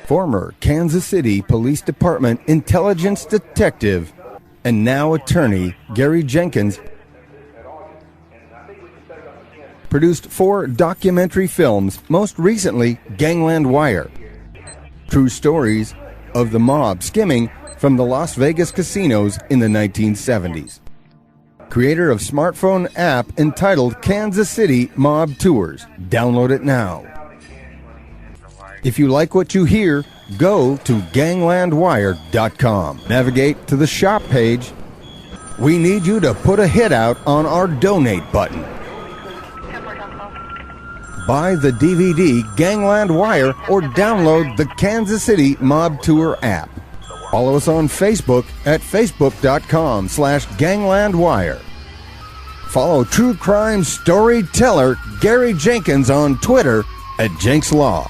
Former Kansas City Police Department intelligence detective and now attorney Gary Jenkins produced 4 documentary films, most recently Gangland Wire. True stories of the mob skimming from the Las Vegas casinos in the 1970s. Creator of smartphone app entitled Kansas City Mob Tours. Download it now. If you like what you hear, go to ganglandwire.com. Navigate to the shop page. We need you to put a hit out on our donate button. Buy the DVD Gangland Wire or download the Kansas City Mob Tour app. Follow us on Facebook at facebook.com/ganglandwire. Follow true crime storyteller Gary Jenkins on Twitter at Jenks Law.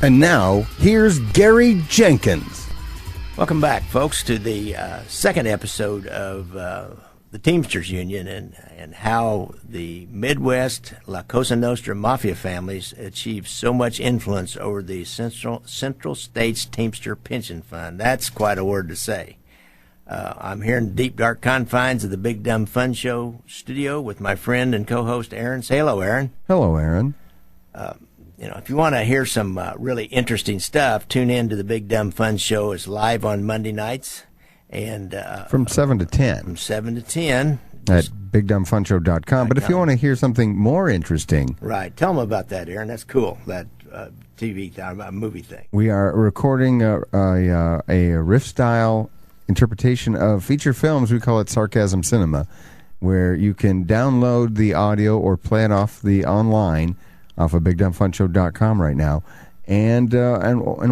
And now, here's Gary Jenkins. Welcome back, folks, to the second episode of the Teamsters Union and how the Midwest La Cosa Nostra Mafia families achieved so much influence over the Central States Teamster Pension Fund. That's quite a word to say. I'm here in the deep, dark confines of the Big Dumb Fun Show studio with my friend and co-host Aaron. Say hello, Aaron. Hello, Aaron. If you want to hear some really interesting stuff, tune in to the Big Dumb Fun Show. It's live on Monday nights. And from 7 to 10. From 7 to 10. At BigDumbFunShow.com. But if you want to hear something more interesting. Right. Tell them about that, Aaron. That's cool, that TV movie thing. We are recording a riff-style interpretation of feature films. We call it Sarcasm Cinema, where you can download the audio or play it off the online off of BigDumbFunShow.com right now and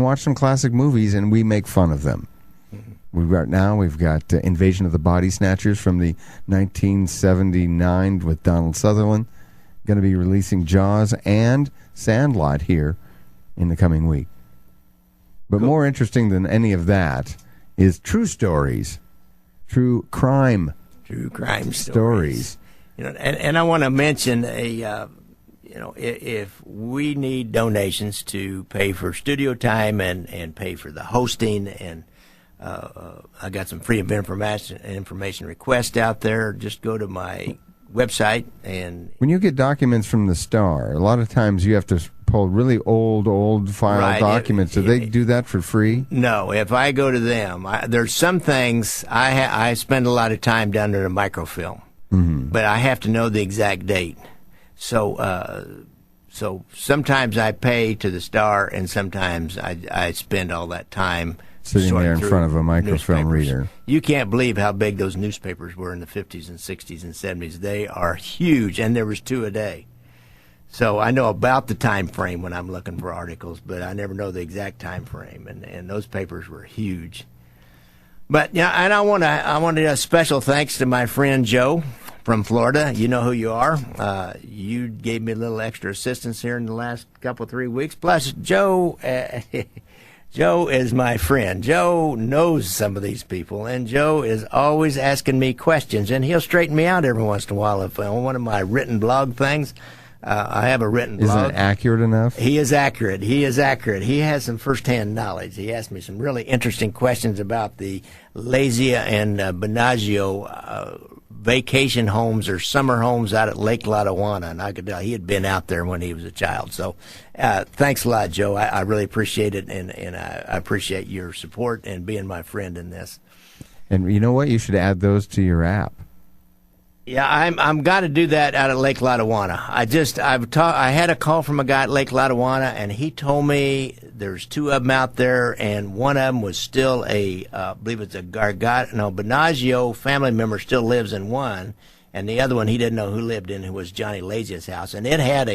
watch some classic movies, and we make fun of them. We've got Invasion of the Body Snatchers from the 1979 with Donald Sutherland. Going to be releasing Jaws and Sandlot here in the coming week. But cool. More interesting than any of that is true stories, true crime stories. And I want to mention if we need donations to pay for studio time and pay for the hosting and I got some free information requests out there. Just go to my website. And when you get documents from the Star, a lot of times you have to pull really old file documents. Do they do that for free? No. If I go to them, there's some things I spend a lot of time down there to microfilm, but I have to know the exact date. So sometimes I pay to the Star, and sometimes I spend all that time sitting there in front of a microfilm reader. You can't believe how big those newspapers were in the 50s and 60s and 70s. They are huge, and there was 2 a day. So I know about the time frame when I'm looking for articles, but I never know the exact time frame, and those papers were huge. But and I wanted a special thanks to my friend Joe from Florida. You know who you are. You gave me a little extra assistance here in the last 3 weeks. Plus, Joe is my friend. Joe knows some of these people, and Joe is always asking me questions, and he'll straighten me out every once in a while. If on one of my written blog things, I have a written blog. Isn't it accurate enough? He is accurate. He has some first-hand knowledge. He asked me some really interesting questions about the Lazia and Bellagio vacation homes or summer homes out at Lake Lotawana, and I could tell he had been out there when he was a child. So thanks a lot, Joe. I really appreciate it, and I appreciate your support and being my friend in this. And you know what? You should add those to your app. Yeah, I'm got to do that out at Lake Lotawana. I had a call from a guy at Lake Lotawana, and he told me there's 2 of them out there, and one of them was still I believe it's a Bellagio family member still lives in one, and the other one he didn't know who lived in, who was Johnny Lazia's house, and it had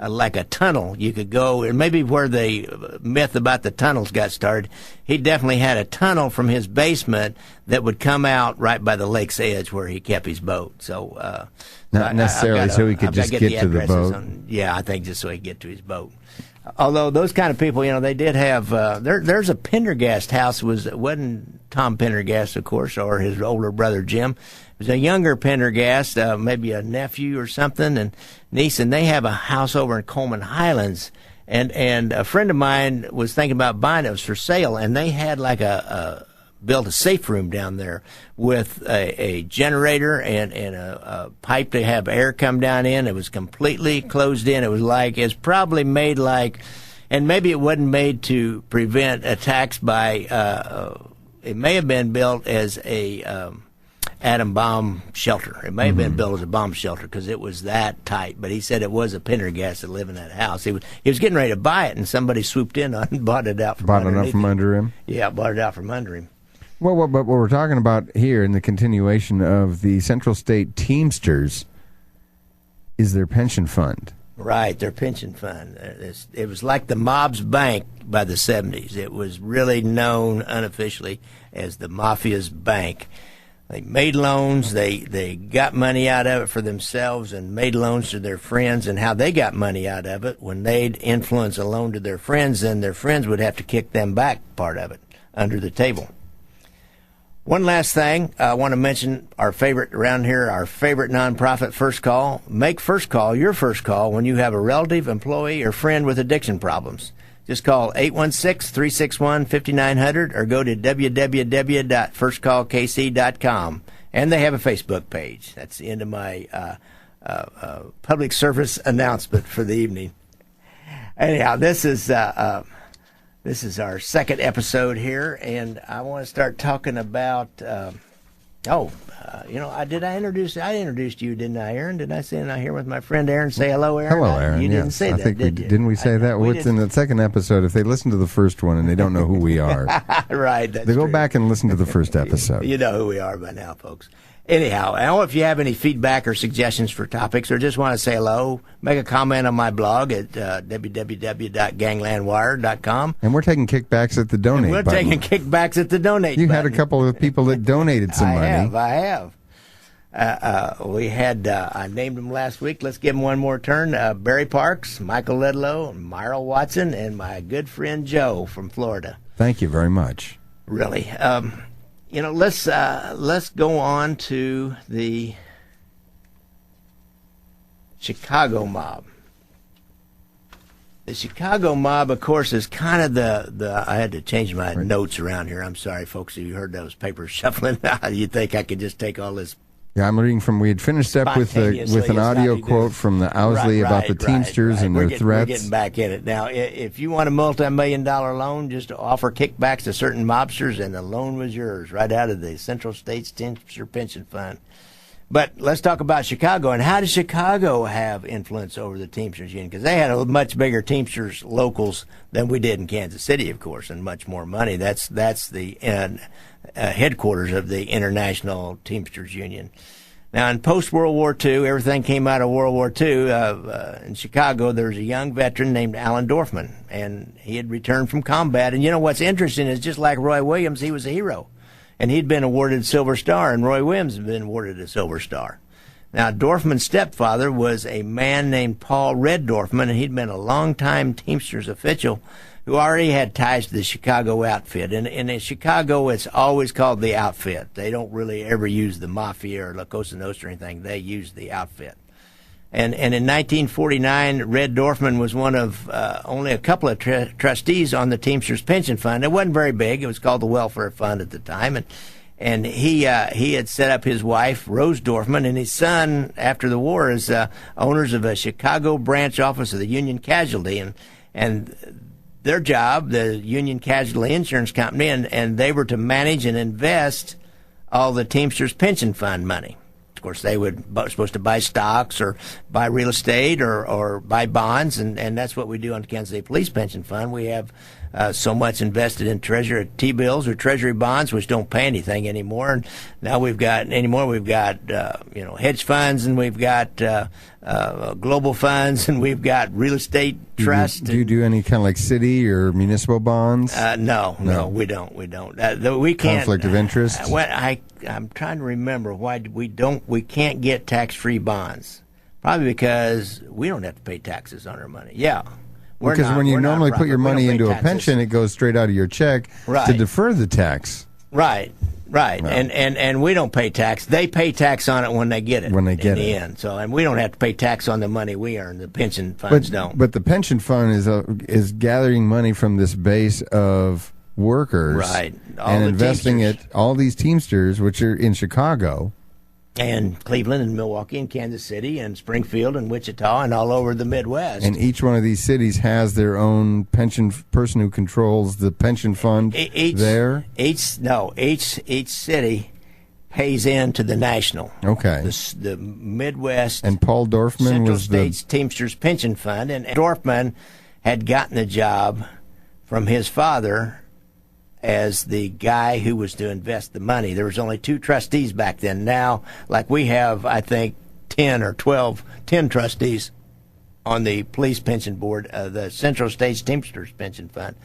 like a tunnel you could go, and maybe where the myth about the tunnels got started, he definitely had a tunnel from his basement that would come out right by the lake's edge where he kept his boat. So not necessarily so he could just get to the boat. Yeah, I think just so he could get to his boat. Although those kind of people, they did have there's a Pendergast house. It wasn't Tom Pendergast, of course, or his older brother Jim. was a younger Pendergast, maybe a nephew or something, and niece, and they have a house over in Coleman Highlands. And a friend of mine was thinking about buying it. It was for sale, and they had like built a safe room down there with a generator and a pipe to have air come down in. It was completely closed in. It's probably made like, and maybe it wasn't made to prevent attacks by, it may have been built as a atom bomb shelter. It may have been built as a bomb shelter because it was that tight. But he said it was a Pendergast that lived in that house. He was getting ready to buy it, and somebody swooped in and bought it out from underneath. Bought it out from under him? Yeah, bought it out from under him. Well, what we're talking about here in the continuation of the Central State Teamsters is their pension fund. Right, their pension fund. It was like the mob's bank by the 70s. It was really known unofficially as the Mafia's bank. They made loans, they got money out of it for themselves and made loans to their friends, and how they got money out of it, when they'd influence a loan to their friends, then their friends would have to kick them back part of it under the table. One last thing, I want to mention our favorite around here, our favorite nonprofit, First Call. Make First Call your first call when you have a relative, employee, or friend with addiction problems. Just call 816-361-5900 or go to www.firstcallkc.com. And they have a Facebook page. That's the end of my public service announcement for the evening. Anyhow, this is our second episode here, and I want to start talking about. I introduced you, didn't I, Aaron? Did I say I'm here with my friend Aaron? Say hello, Aaron. Hello, Aaron. You didn't say that, did you? Didn't we say that? What's in the second episode? If they listen to the first one and they don't know who we are, right? That's they go true. back and listen to the first episode. You know who we are by now, folks. Anyhow, I don't know if you have any feedback or suggestions for topics, or just want to say hello, make a comment on my blog at www.ganglandwire.com. And we're taking kickbacks at the donate button. Taking kickbacks at the donate You button. had a couple of people that donated some money. I have. We had, I named them last week. Let's give them one more turn. Barry Parks, Michael Ledlow, Myral Watson, and my good friend Joe from Florida. Thank you very much. Really. Let's go on to the Chicago mob. The Chicago mob, of course, is kind of the I had to change my notes around here. I'm sorry, folks, if you heard those papers shuffling. You'd think I could just take all this. Yeah, I'm reading from, we had finished up with an audio quote from the Owsley about the Teamsters and their threats. We're getting back in it. Now, if you want a multi-million-dollar loan, just to offer kickbacks to certain mobsters, and the loan was yours right out of the Central States Teamster Pension Fund. But let's talk about Chicago, and how does Chicago have influence over the Teamsters Union? Because they had a much bigger Teamsters locals than we did in Kansas City, of course, and much more money. That's the headquarters of the International Teamsters Union. Now, in post-World War II, everything came out of World War II. In Chicago, there was a young veteran named Alan Dorfman, and he had returned from combat. And you know what's interesting is, just like Roy Williams, he was a hero. And he'd been awarded a Silver Star, and Roy Williams had been awarded a Silver Star. Now, Dorfman's stepfather was a man named Paul Red Dorfman, and he'd been a longtime Teamsters official who already had ties to the Chicago outfit. And in Chicago, it's always called the outfit. They don't really ever use the Mafia or La Cosa Nostra or anything. They use the outfit. And in 1949, Red Dorfman was one of only a couple of trustees on the Teamsters Pension Fund. It wasn't very big. It was called the Welfare Fund at the time. And he had set up his wife, Rose Dorfman, and his son, after the war, as owners of a Chicago branch office of the Union Casualty. And their job, the Union Casualty Insurance Company, and they were to manage and invest all the Teamsters Pension Fund money. Of course, they were supposed to buy stocks or buy real estate or buy bonds, and that's what we do on the Kansas City Police Pension Fund. We have so much invested in Treasury T-bills or Treasury bonds, which don't pay anything anymore. And now we've got hedge funds, and we've got global funds, and we've got real estate trusts. Do you do any kind of like city or municipal bonds? No, we don't. We can't. Conflict of interest? I'm trying to remember why we can't get tax-free bonds. Probably because we don't have to pay taxes on our money. Yeah. Because when you normally put your money into a pension, it goes straight out of your check to defer the tax. Right. Right. And we don't pay tax. They pay tax on it when they get it. When they get in the it. end. So, and we don't have to pay tax on the money we earn. The pension funds don't. But the pension fund is gathering money from this base of workers, right, and investing all these Teamsters, which are in Chicago, and Cleveland, and Milwaukee, and Kansas City, and Springfield, and Wichita, and all over the Midwest. And each one of these cities has their own pension person who controls the pension fund. Each city pays into the national. Okay. The Midwest. And Paul Dorfman Central was States Teamsters Pension Fund, and Dorfman had gotten the job from his father as the guy who was to invest the money. There was only 2 trustees back then. Now, like we have, I think, 10 trustees on the police pension board, the Central States Teamsters Pension Fund.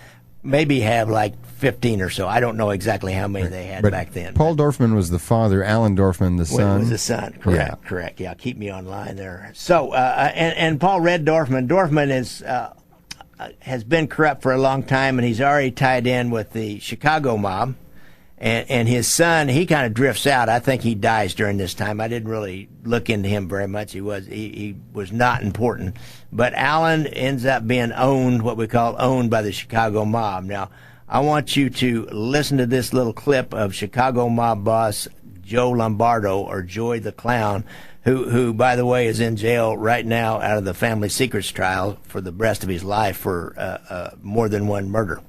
Maybe have like 15 or so. I don't know exactly how many they had back then. Paul Dorfman was the father, Alan Dorfman the son. Was the son, correct. Yeah, keep me online there. So, and Paul Red Dorfman is... has been corrupt for a long time, and he's already tied in with the Chicago mob. And his son, he kind of drifts out. I think he dies during this time. I didn't really look into him very much. He was not important. But Allen ends up being owned by the Chicago mob. Now, I want you to listen to this little clip of Chicago mob boss Joe Lombardo, or Joy the Clown, who, by the way, is in jail right now out of the family secrets trial for the rest of his life for more than one murder.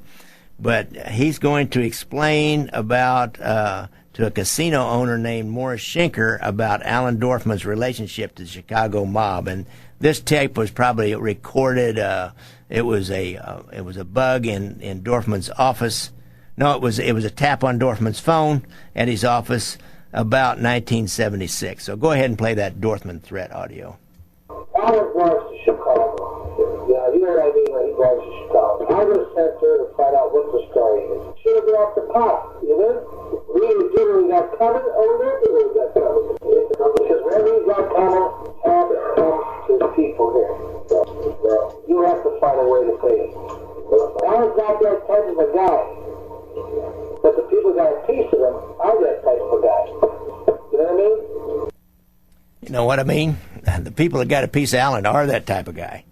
But he's going to explain about to a casino owner named Morris Schenker about Alan Dorfman's relationship to the Chicago mob. And this tape was probably recorded. It was a bug in Dorfman's office. No, it was a tap on Dorfman's phone at his office about 1976. So go ahead and play that Dorfman threat audio. Alan drives to Chicago. Yeah, you know what I mean when he drives to Chicago. I was sent there to find out what the story is. Should have been off the pot, you know? We either did what we got covered, or we didn't do what we got covered. Because whenever we got covered, all it comes to the people here. So you have to find a way to pay it. Alan's not that type of a guy. But the people got a piece of him. I'm that type of a guy. You know what I mean? You know what I mean? The people that got a piece of Allen are that type of guy.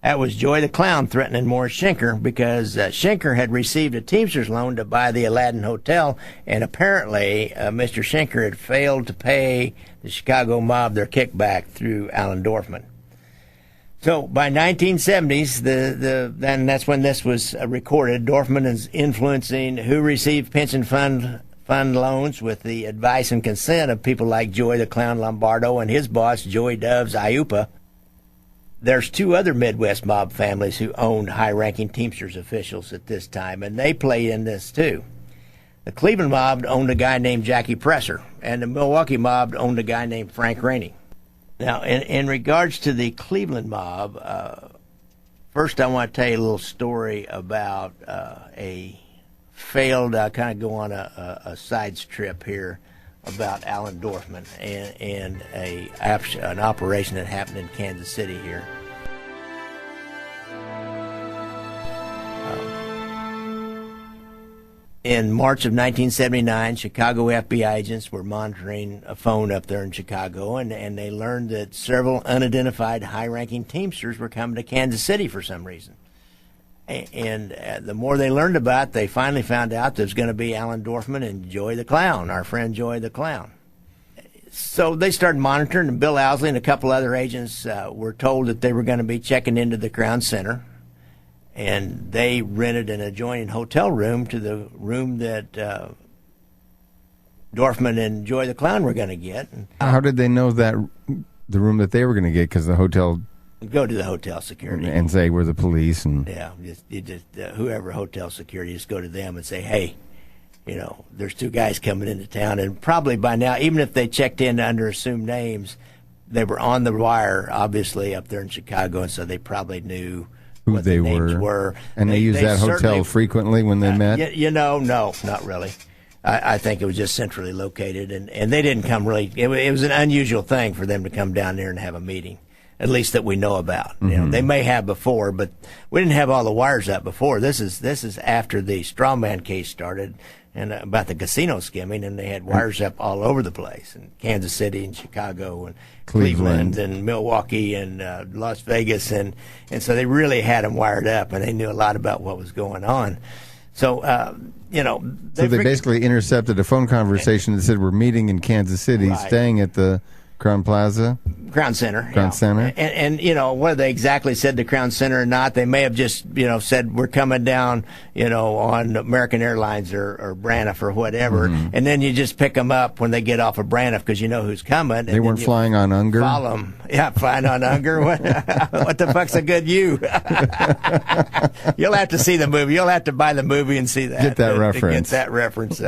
That was Joy the Clown threatening Morris Schenker because Schenker had received a Teamsters loan to buy the Aladdin Hotel, and apparently Mr. Schenker had failed to pay the Chicago mob their kickback through Alan Dorfman. So by 1970s, then that's when this was recorded. Dorfman is influencing who received pension fund loans with the advice and consent of people like Joy the Clown Lombardo and his boss, Joey Doves Iupa. There's 2 other Midwest mob families who owned high-ranking Teamsters officials at this time, and they played in this too. The Cleveland mob owned a guy named Jackie Presser, and the Milwaukee mob owned a guy named Frank Rainey. Now, in regards to the Cleveland mob, first I want to tell you a little story about a failed, kind of go on a side trip here about Alan Dorfman and an operation that happened in Kansas City here. In March of 1979, Chicago FBI agents were monitoring a phone up there in Chicago, and they learned that several unidentified high-ranking Teamsters were coming to Kansas City for some reason. And the more they learned about it, they finally found out there was going to be Alan Dorfman and Joy the Clown, our friend Joy the Clown. So they started monitoring, and Bill Owsley and a couple other agents were told that they were going to be checking into the Crown Center. And they rented an adjoining hotel room to the room that Dorfman and Joy the Clown were going to get. How did they know that the room that they were going to get? Because the hotel... Go to the hotel security. And say we're the police. And yeah, whoever hotel security, just go to them and say, hey, there's 2 guys coming into town. And probably by now, even if they checked in under assumed names, they were on the wire, obviously, up there in Chicago, and so they probably knew who they were. And they used that hotel frequently when they met? No, not really. I think it was just centrally located, and they didn't come really. It was an unusual thing for them to come down there and have a meeting, at least that we know about. Mm-hmm. They may have before, but we didn't have all the wires up before. This is after the strawman case started, and about the casino skimming, and they had wires up all over the place, in Kansas City and Chicago and Cleveland and Milwaukee and Las Vegas, and so they really had them wired up, and they knew a lot about what was going on. So, they basically intercepted a phone conversation that said we're meeting in Kansas City, staying at the Crown Plaza? Crown Center. Crown Center. And whether they exactly said the Crown Center or not, they may have just, said we're coming down, on American Airlines or Braniff or whatever. Mm-hmm. And then you just pick them up when they get off of Braniff because you know who's coming. They weren't flying on Unger? Follow them. Yeah, flying on Unger. What the fuck's a good you? You'll have to see the movie. You'll have to buy the movie and see that. Get that reference. Get that reference.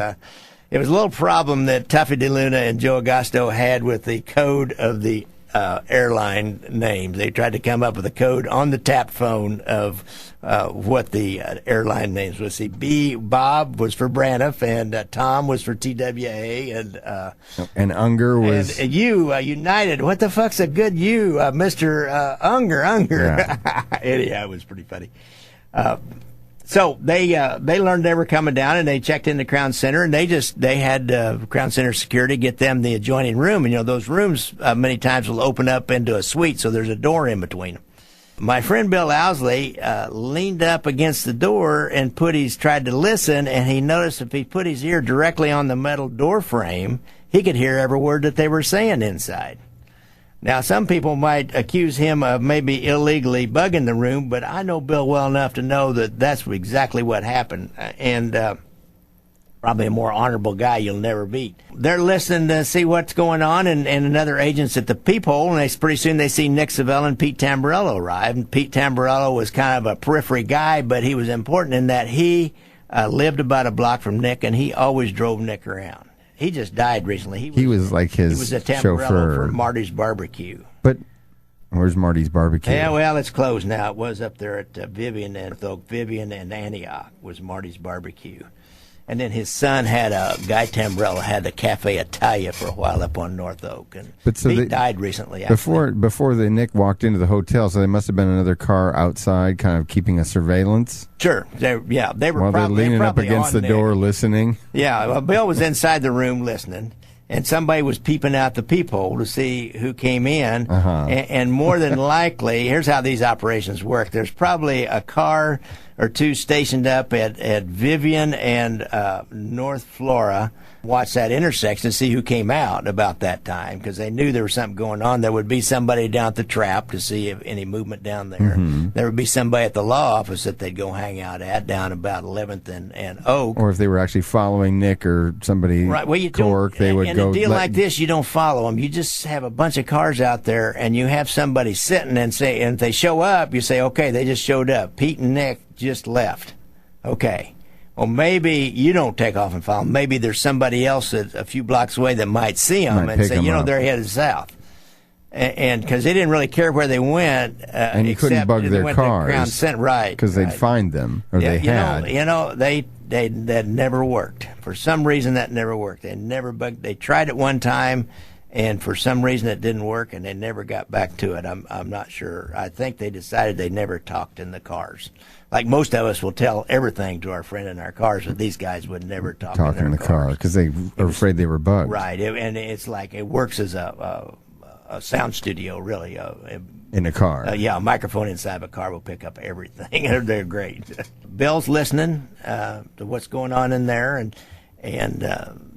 It was a little problem that Tuffy DeLuna and Joe Agosto had with the code of the airline names. They tried to come up with a code on the tap phone of what the airline names was. See, Bob was for Braniff, and Tom was for TWA, and Unger was... And United. What the fuck's a good you, Mr. Unger? Yeah. Anyhow, it was pretty funny. So they learned they were coming down, and they checked into Crown Center, and they had Crown Center security get them the adjoining room. And those rooms many times will open up into a suite, so there's a door in between them. My friend Bill Owsley leaned up against the door and tried to listen, and he noticed if he put his ear directly on the metal door frame, he could hear every word that they were saying inside. Now, some people might accuse him of maybe illegally bugging the room, but I know Bill well enough to know that that's exactly what happened, and probably a more honorable guy you'll never beat. They're listening to see what's going on, and another agent's at the peephole, and pretty soon they see Nick Civella and Pete Tamburello arrive. And Pete Tamburello was kind of a periphery guy, but he was important in that he lived about a block from Nick, and he always drove Nick around. He just died recently. He was like his He was a Tamburello chauffeur for Marty's Barbecue. But where's Marty's Barbecue? Yeah, well, it's closed now. It was up there at Vivian and Antioch was Marty's Barbecue. And then his son had Guy Tamburello had the Cafe Italia for a while up on North Oak. And he died recently. Before the Nick walked into the hotel, so there must have been another car outside kind of keeping a surveillance. Sure. They were While they're leaning up against the door listening. Yeah, well, Bill was inside the room listening, and somebody was peeping out the peephole to see who came in. Uh-huh. And more than likely, here's how these operations work. There's probably a car or two stationed up at Vivian and North Flora. Watch that intersection to see who came out about that time, because they knew there was something going on. There would be somebody down at the trap to see if any movement down there. Mm-hmm. There would be somebody at the law office that they'd go hang out at down about 11th and Oak. Or if they were actually following Nick or somebody, right. Well, Cork, they would go. In a deal like this, you don't follow them. You just have a bunch of cars out there, and you have somebody sitting and if they show up, you say, okay, they just showed up. Pete and Nick just left. Okay. Well, maybe you don't take off and follow them. Maybe there's somebody else a few blocks away that might see them and say, they're headed south. And because they didn't really care where they went. And you couldn't bug their cars. Right. Because they'd find them, or they had. That never worked. For some reason, that never worked. They never bugged. They tried it one time, and for some reason it didn't work, and they never got back to it. I'm not sure. I think they decided they never talked in the cars. Like most of us will tell everything to our friend in our cars, but these guys would never talk in the car because they were afraid they were bugged. Right, and it's like it works as a sound studio, really. In a car. A microphone inside of a car will pick up everything. They're great. Bill's listening to what's going on in there, and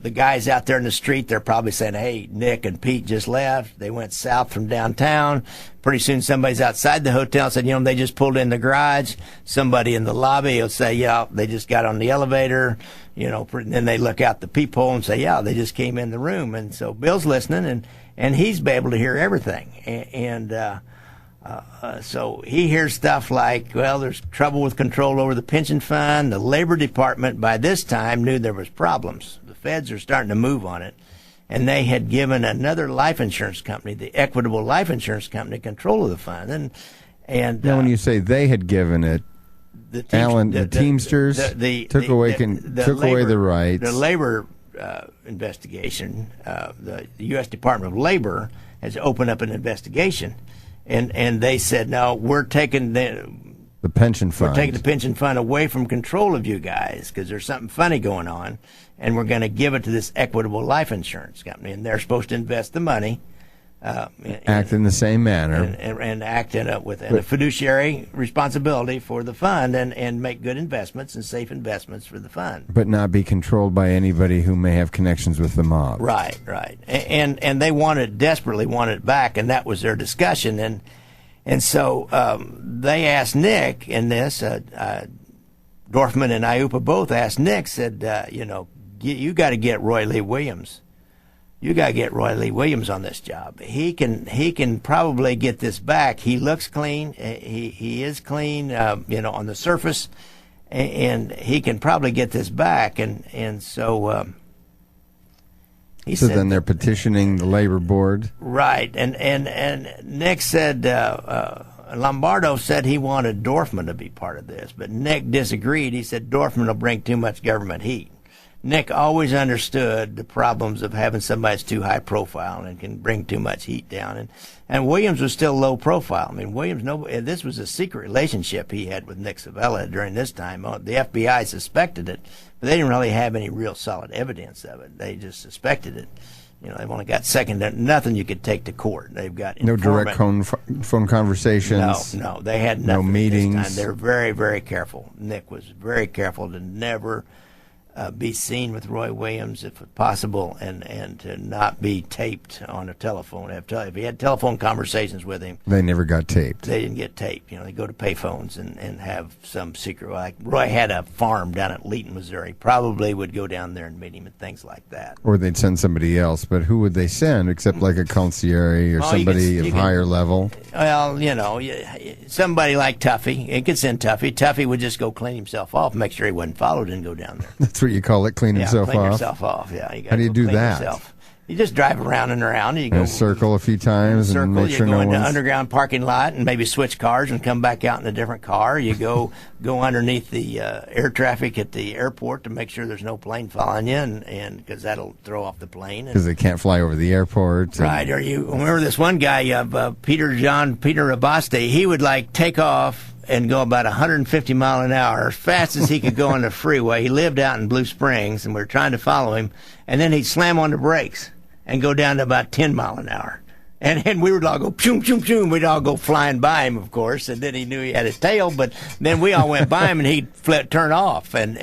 the guys out there in the street, they're probably saying, hey, Nick and Pete just left. They went south from downtown. Pretty soon somebody's outside the hotel and said, they just pulled in the garage. Somebody in the lobby will say, yeah, they just got on the elevator. And then they look out the peephole and say, yeah, they just came in the room. And so Bill's listening, and he's able to hear everything. So he hears stuff like, well, there's trouble with control over the pension fund. The Labor Department by this time knew there was problems. The feds are starting to move on it. And they had given another life insurance company, the Equitable Life Insurance Company, control of the fund. And now when you say they had given it, the Teamsters took away the rights. The labor investigation, the U.S. Department of Labor has opened up an investigation. And they said, no, we're taking The pension fund. We're taking the pension fund away from control of you guys because there's something funny going on, and we're going to give it to this Equitable Life Insurance Company, and they're supposed to invest the money. Act in the same manner. And act with a fiduciary responsibility for the fund and make good investments and safe investments for the fund. But not be controlled by anybody who may have connections with the mob. Right. And they desperately wanted it back, and that was their discussion. And so they asked Nick in this, Dorfman and Iupa both asked Nick, said, you got to get Roy Lee Williams. You got to get Roy Lee Williams on this job. He can probably get this back. He looks clean. He is clean, on the surface, and he can probably get this back. And so he said. So then they're petitioning the labor board, right? And Nick said Lombardo said he wanted Dorfman to be part of this, but Nick disagreed. He said Dorfman will bring too much government heat. Nick always understood the problems of having somebody that's too high profile and can bring too much heat down. And Williams was still low profile. I mean, this was a secret relationship he had with Nick Civella during this time. The FBI suspected it, but they didn't really have any real solid evidence of it. They just suspected it. They've only got nothing you could take to court. They've got no direct phone conversations. No, they had nothing. No meetings. This time. They were very, very careful. Nick was very careful to never be seen with Roy Williams if possible, and to not be taped on a telephone. If he had telephone conversations with him, they never got taped. They didn't get taped. They go to payphones and have some secret. Like Roy had a farm down at Leeton, Missouri. Probably would go down there and meet him and things like that. Or they'd send somebody else. But who would they send except like a concierge or somebody of higher level? Well, somebody like Tuffy. It could send Tuffy. Tuffy would just go clean himself off, make sure he wasn't followed, and go down there. That's what you call it, clean himself off? Clean yourself off, yeah. How do you do that? Yourself. You just drive around and around. You go circle a few times and make sure no one's... You go into underground parking lot and maybe switch cars and come back out in a different car. You go underneath the air traffic at the airport to make sure there's no plane following you, and because that'll throw off the plane. Because they can't fly over the airport. Right. Or you remember this one guy, Peter Abaste, he would take off and go about 150 mile an hour as fast as he could go on the freeway. He lived out in Blue Springs, and we were trying to follow him, and then he'd slam on the brakes and go down to about 10 mile an hour. And we would all go, choom, choom, choom. We'd all go flying by him, of course, and then he knew he had his tail, but then we all went by him, and he'd turn off and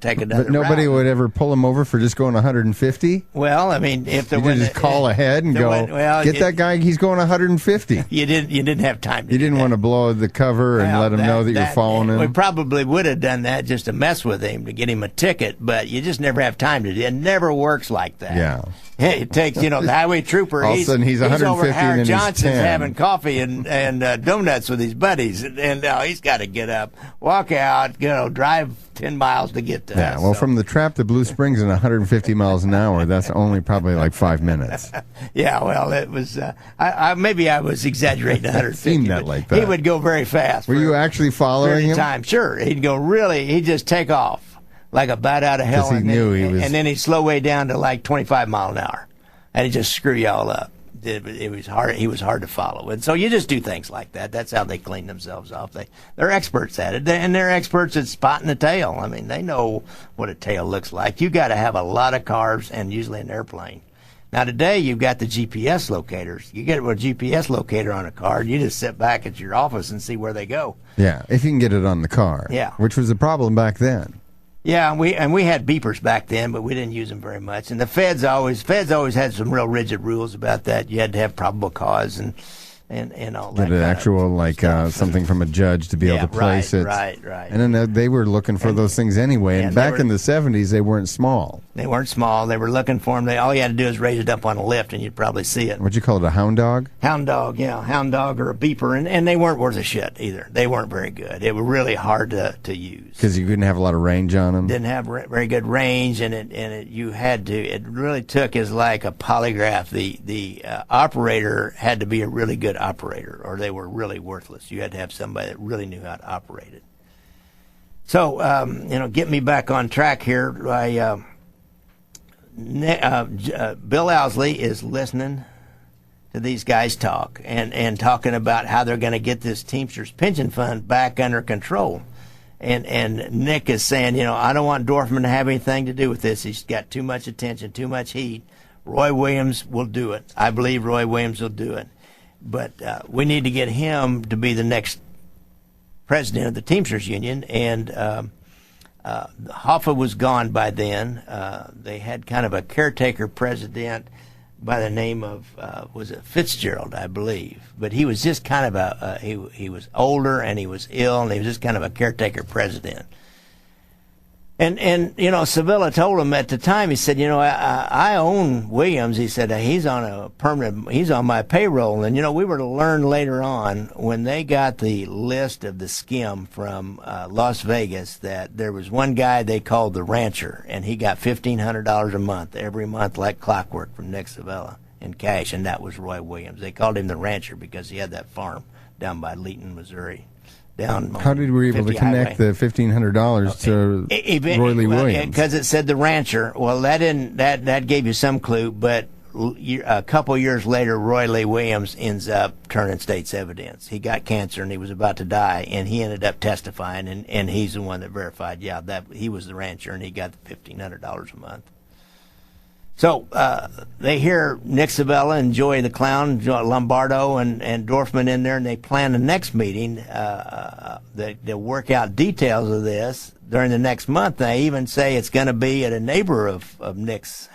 take another But nobody route. Would ever pull him over for just going 150? Well, I mean, if there was... just call ahead and go, get that guy, he's going 150. You didn't have time to You didn't want to blow the cover and let him know that you're following him? We probably would have done that just to mess with him, to get him a ticket, but you just never have time to do it. It never works like that. Yeah. It takes, the highway trooper. All of a sudden, he's 150 over Howard and Johnson's he's 10. having coffee and donuts with his buddies, and he's got to get up, walk out, drive 10 miles to get to us. Yeah, well, from the Trap to Blue Springs in 150 miles an hour, that's only probably 5 minutes. Yeah, well, it was. Maybe I was exaggerating 150. Seemed that like that. He would go very fast. Were you actually following him? Time, sure. He'd just take off like a bat out of hell, and then he'd slow way down to 25 mile an hour, and he'd just screw you all up. It was hard. He was hard to follow, and so you just do things like that. That's how they clean themselves off. They're experts at it, and they're experts at spotting a tail. I mean, they know what a tail looks like. You got to have a lot of cars and usually an airplane. Now today you've got the GPS locators. You get a GPS locator on a car, and you just sit back at your office and see where they go. Yeah, if you can get it on the car. Yeah, which was a problem back then. Yeah, we had beepers back then, but we didn't use them very much. And the feds always had some real rigid rules about that. You had to have probable cause and all that. Get an actual something from a judge to be able to place it. Right. And then they were looking for those things anyway. And back in the 70s, they weren't small. They weren't small. They were looking for them. All you had to do is raise it up on a lift, and you'd probably see it. What'd you call it, a hound dog? Hound dog, yeah. Hound dog or a beeper. And they weren't worth a shit either. They weren't very good. They were really hard to use. Because you couldn't have a lot of range on them? Didn't have very good range, and it really took as like a polygraph. The operator had to be a really good operator, or they were really worthless. You had to have somebody that really knew how to operate it. So, get me back on track here. Bill Owsley is listening to these guys talk and talking about how they're going to get this Teamsters pension fund back under control. And Nick is saying, I don't want Dorfman to have anything to do with this. He's got too much attention, too much heat. Roy Williams will do it. I believe Roy Williams will do it. But we need to get him to be the next president of the Teamsters Union. And Hoffa was gone by then. They had kind of a caretaker president by the name of, was it Fitzgerald, I believe. But he was just kind of he was older and he was ill, and he was just kind of a caretaker president. And Civella told him at the time, he said, I own Williams. He said, he's on my payroll. And, we were to learn later on when they got the list of the skim from Las Vegas that there was one guy they called the rancher, and he got $1,500 a month, every month like clockwork from Nick Civella in cash, and that was Roy Williams. They called him the rancher because he had that farm down by Leeton, Missouri. How did we able to connect the $1,500 to Roy Lee Williams? Because it said the rancher. Well, that gave you some clue, but a couple years later, Roy Lee Williams ends up turning state's evidence. He got cancer and he was about to die, and he ended up testifying, and he's the one that verified, that he was the rancher and he got the $1,500 a month. So they hear Nick Civella and Joey the Clown, Lombardo, and Dorfman in there, and they plan the next meeting. They'll work out details of this during the next month. They even say it's going to be at a neighbor of Nick's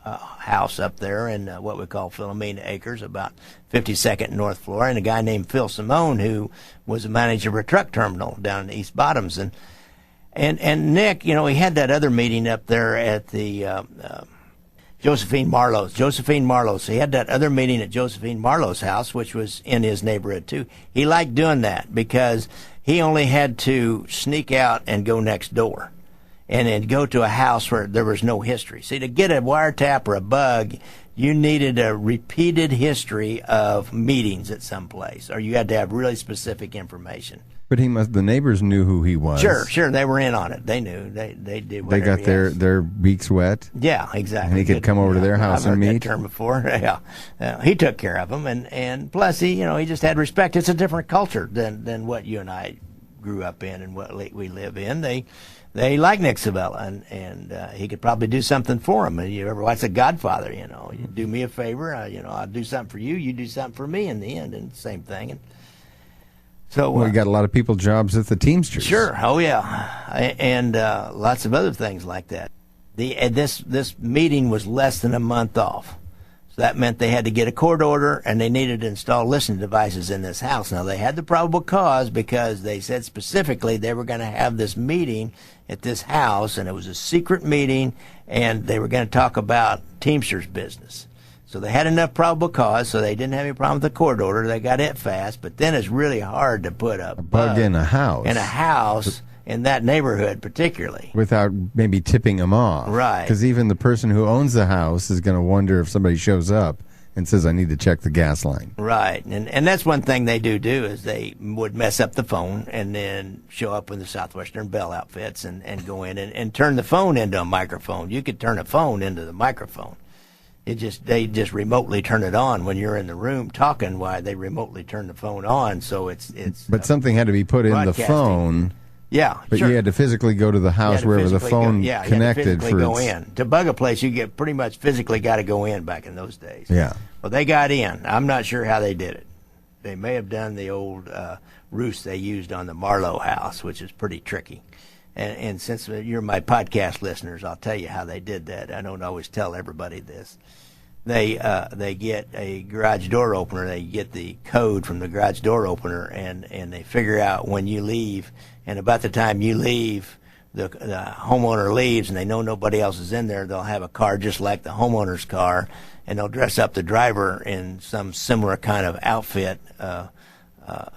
house up there in what we call Philomena Acres, about 52nd North Florida, and a guy named Phil Simone, who was a manager of a truck terminal down in East Bottoms. And Nick, he had that other meeting up there at the Josephine Marlowe's. So he had that other meeting at Josephine Marlowe's house, which was in his neighborhood too. He liked doing that because he only had to sneak out and go next door and then go to a house where there was no history. See, to get a wiretap or a bug, you needed a repeated history of meetings at some place, or you had to have really specific information. But the neighbors knew who he was. Sure, they were in on it. They knew. They did whatever. They got their beaks wet. Yeah, exactly. And he could come over to their house and meet. I've heard that term before. Yeah, he took care of them, and plus he just had respect. It's a different culture than what you and I grew up in and what we live in. They like Nick Civella, and he could probably do something for him. You ever watch The Godfather? You do me a favor, I'll do something for you. You do something for me in the end, and same thing. And so we got a lot of people jobs at the Teamsters. Sure, oh yeah, and lots of other things like that. This meeting was less than a month off. So that meant they had to get a court order, and they needed to install listening devices in this house. Now, they had the probable cause because they said specifically they were going to have this meeting at this house, and it was a secret meeting, and they were going to talk about Teamsters business. So they had enough probable cause, so they didn't have any problem with the court order. They got it fast, but then it's really hard to put a bug in a house. In that neighborhood particularly. Without maybe tipping them off. Right. Because even the person who owns the house is going to wonder if somebody shows up and says, I need to check the gas line. Right. And that's one thing they do is they would mess up the phone and then show up with the Southwestern Bell outfits and go in and turn the phone into a microphone. You could turn a phone into the microphone. They just remotely turn it on when you're in the room talking. Why they remotely turn the phone on, so it's. But something had to be put in the phone. Yeah, but sure. you had to physically go to the house wherever the phone connected. You had to physically go in. To bug a place, you get pretty much physically got to go in back in those days. Yeah. Well, they got in. I'm not sure how they did it. They may have done the old ruse they used on the Marlowe house, which is pretty tricky. And since you're my podcast listeners, I'll tell you how they did that. I don't always tell everybody this. They get a garage door opener. They get the code from the garage door opener, and they figure out when you leave. And about the time you leave, the homeowner leaves, and they know nobody else is in there. They'll have a car just like the homeowner's car, and they'll dress up the driver in some similar kind of outfit.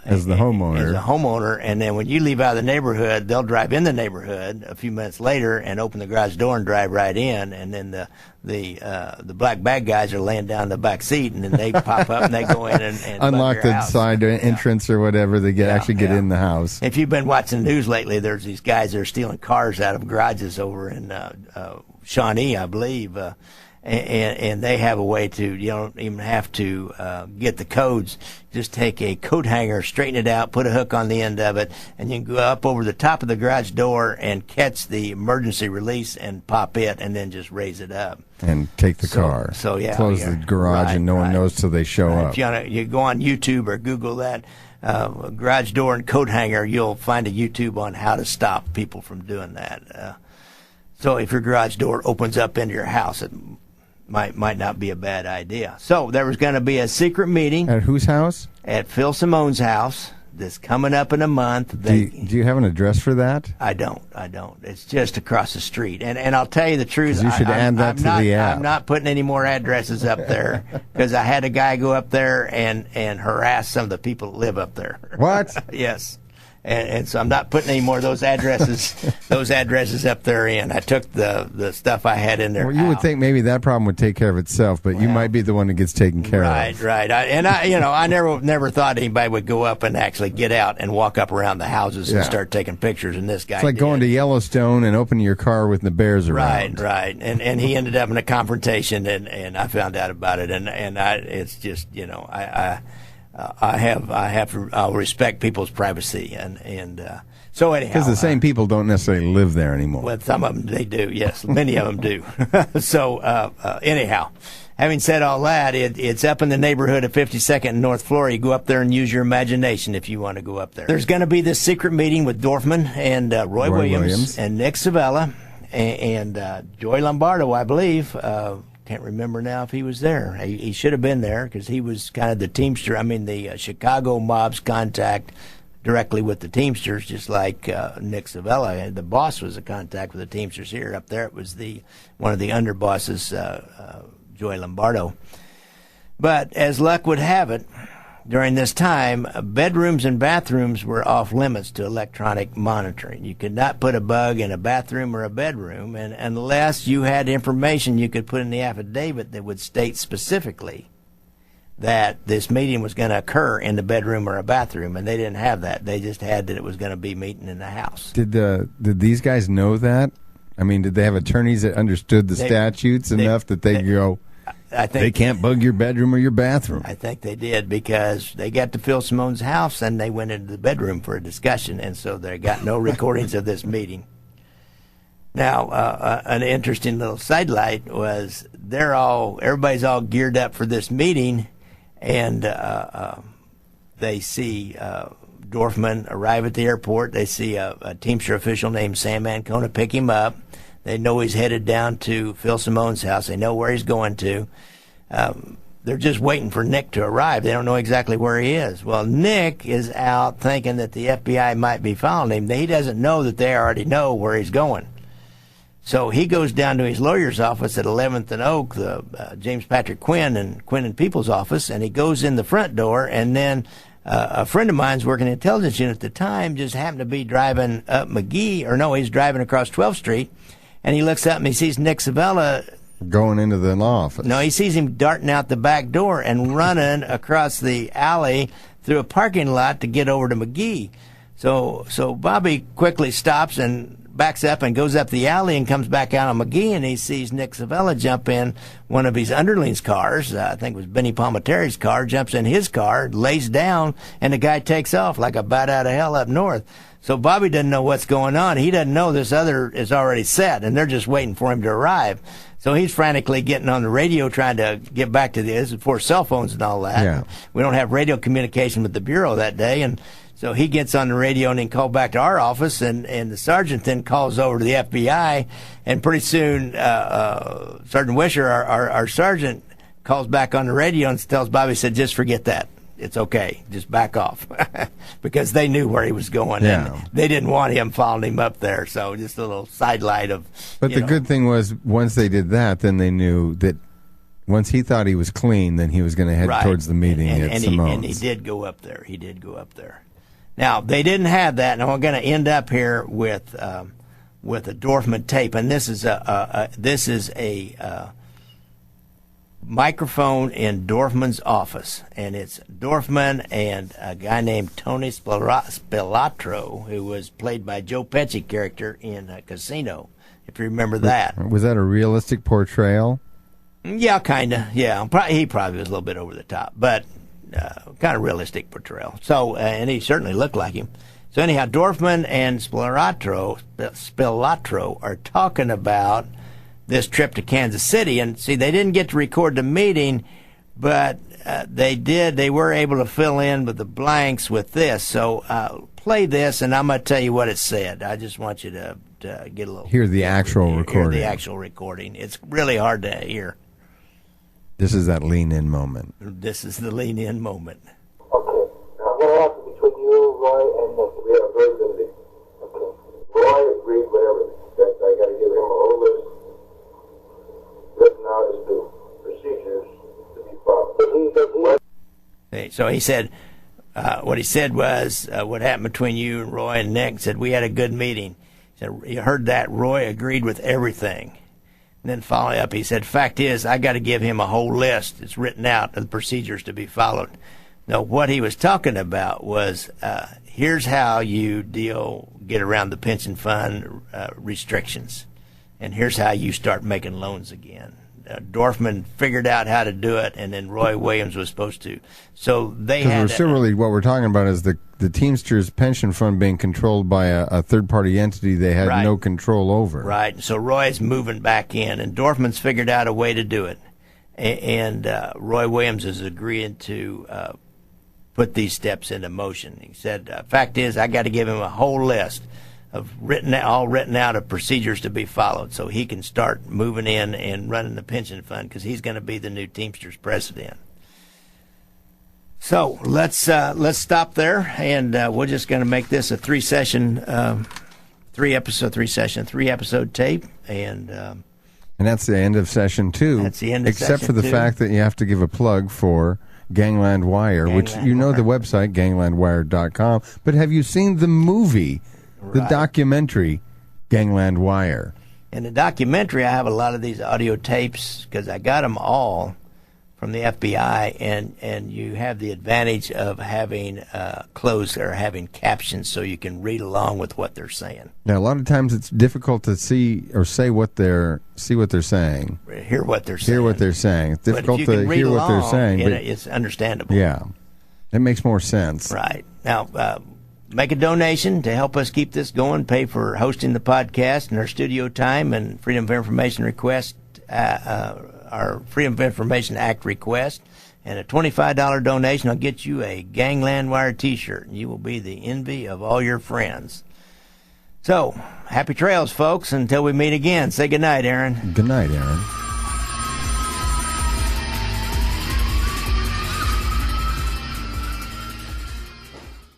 As the homeowner. And then when you leave out of the neighborhood, they'll drive in the neighborhood a few minutes later and open the garage door and drive right in. And then the black bag guys are laying down in the back seat, and then they pop up and they go in and unlock the side entrance or whatever. They get in the house. If you've been watching the news lately, there's these guys that are stealing cars out of garages over in Shawnee, I believe. and they have a way to, you don't even have to get the codes. Just take a coat hanger, straighten it out, put a hook on the end of it, and you can go up over the top of the garage door and catch the emergency release and pop it, and then just raise it up. And take the car. So yeah, close the garage, and no one knows till they show up. If you go on YouTube or Google that, garage door and coat hanger, you'll find a YouTube on how to stop people from doing that. So if your garage door opens up into your house, it might not be a bad idea. So there was going to be a secret meeting. At whose house? At Phil Simone's house. That's coming up in a month. Do you have an address for that? I don't. It's just across the street. And I'll tell you the truth. You should add that to the app. I'm not putting any more addresses up there because I had a guy go up there and harass some of the people that live up there. What? Yes. And so I'm not putting any more of those addresses up there in. I took the stuff I had in there. Well, you would think maybe that problem would take care of itself, but you might be the one that gets taken care of. Right. I never thought anybody would go up and actually get out and walk up around the houses and start taking pictures. And this guy, it's like going to Yellowstone and opening your car with the bears around. Right. And he ended up in a confrontation, and I found out about it, it's just I'll respect people's privacy, and so anyhow. Because the same people don't necessarily live there anymore. Well, some of them they do, yes, many of them do. So anyhow, having said all that, it's up in the neighborhood of 52nd and North Florida. You go up there and use your imagination if you want to go up there. There's going to be this secret meeting with Dorfman and Roy Williams and Nick Civella and Joey Lombardo, I believe. Can't remember now if he was there. He should have been there because he was kind of the the Chicago mob's contact directly with the Teamsters, just like Nick Civella. The boss was a contact with the Teamsters here. Up there it was one of the underbosses, Joey Lombardo. But as luck would have it, during this time, bedrooms and bathrooms were off limits to electronic monitoring. You could not put a bug in a bathroom or a bedroom, and unless you had information you could put in the affidavit that would state specifically that this meeting was going to occur in the bedroom or a bathroom, and they didn't have that. They just had that it was going to be meeting in the house. Did these guys know that? I mean, did they have attorneys that understood the statutes enough that they go, I think they can't bug your bedroom or your bathroom? I think they did because they got to Phil Simone's house and they went into the bedroom for a discussion, and so they got no recordings of this meeting. Now, an interesting little sidelight was everybody's all geared up for this meeting, and they see Dorfman arrive at the airport. They see a Teamster official named Sam Ancona pick him up. They know he's headed down to Phil Simone's house. They know where he's going to. They're just waiting for Nick to arrive. They don't know exactly where he is. Well, Nick is out thinking that the FBI might be following him. He doesn't know that they already know where he's going. So he goes down to his lawyer's office at 11th and Oak, the James Patrick Quinn and People's office, and he goes in the front door, and then a friend of mine's working in the intelligence unit at the time just happened to be driving up he's driving across 12th Street, and he looks up and he sees Nick Civella going into the law office. No, he sees him darting out the back door and running across the alley through a parking lot to get over to McGee. So Bobby quickly stops and backs up and goes up the alley and comes back out on McGee, and he sees Nick Civella jump in one of his underlings' cars. I think it was Benny Palmiteri's car, jumps in his car, lays down, and the guy takes off like a bat out of hell up north. So Bobby doesn't know what's going on. He doesn't know this other is already set, and they're just waiting for him to arrive. So he's frantically getting on the radio trying to get back to this before cell phones and all that. Yeah. We don't have radio communication with the Bureau that day, and so he gets on the radio and then called back to our office, and the sergeant then calls over to the FBI, and pretty soon Sergeant Wisher, our sergeant, calls back on the radio and tells Bobby, said, just forget that. It's okay. Just back off. Because they knew where he was going, and they didn't want him following him up there. So just a little sidelight of... But the good thing was, once they did that, then they knew that once he thought he was clean, then he was going to head towards the meeting at Simone's. And he did go up there. Now, they didn't have that, and we're going to end up here with a Dorfman tape, and this is a microphone in Dorfman's office, and it's Dorfman and a guy named Tony Spilatro, who was played by Joe Pesci character in Casino, if you remember that. Was that a realistic portrayal? Yeah, kind of. Yeah, he probably was a little bit over the top, but kind of realistic portrayal. So, and he certainly looked like him. So anyhow, Dorfman and Spilatro are talking about this trip to Kansas City, and see, they didn't get to record the meeting, but they did. They were able to fill in with the blanks with this. So play this, and I'm going to tell you what it said. I just want you to get a little hear the actual recording. Hear the actual recording. It's really hard to hear. This is that lean-in moment. This is the lean-in moment. Okay. Now, what happened between you, Roy, and Nick? We had a very good meeting. Okay. Roy agreed with everything. That I got to give him a whole list written out as to procedures to be followed. So he said, what he said was, what happened between you and Roy and Nick, said, we had a good meeting. He said, you heard that, Roy agreed with everything. And then following up, he said, fact is, I got to give him a whole list. It's written out of the procedures to be followed. Now, what he was talking about was, here's how you get around the pension fund restrictions. And here's how you start making loans again. Dorfman figured out how to do it, and then Roy Williams was supposed to. So they had. Because really, what we're talking about is the Teamsters pension fund being controlled by a third-party entity they had no control over. Right. So Roy's moving back in, and Dorfman's figured out a way to do it. And Roy Williams is agreeing to put these steps into motion. He said, fact is, I got to give him a whole list of all written out of procedures to be followed, so he can start moving in and running the pension fund, because he's going to be the new Teamsters president. So let's stop there, and we're just going to make this a three episode tape, and that's the end of session 2. That's the end of except session for the 2. fact that you have to give a plug for Gangland Wire, which the website, ganglandwire.com. But have you seen the movie, the documentary, Gangland Wire? In the documentary, I have a lot of these audio tapes because I got them all from the FBI, and you have the advantage of having closed or having captions so you can read along with what they're saying. Now, a lot of times it's difficult to see or say what they're saying. Hear what they're saying. Hear what they're saying. It's difficult to hear what they're saying, but it's understandable. Yeah, it makes more sense. Right. Now, make a donation to help us keep this going, pay for hosting the podcast and our studio time and Freedom of Information request, our Freedom of Information Act request. And a $25 donation will get you a Gangland Wire t-shirt, and you will be the envy of all your friends. So, happy trails, folks. Until we meet again. Say goodnight, Aaron. Good night, Aaron.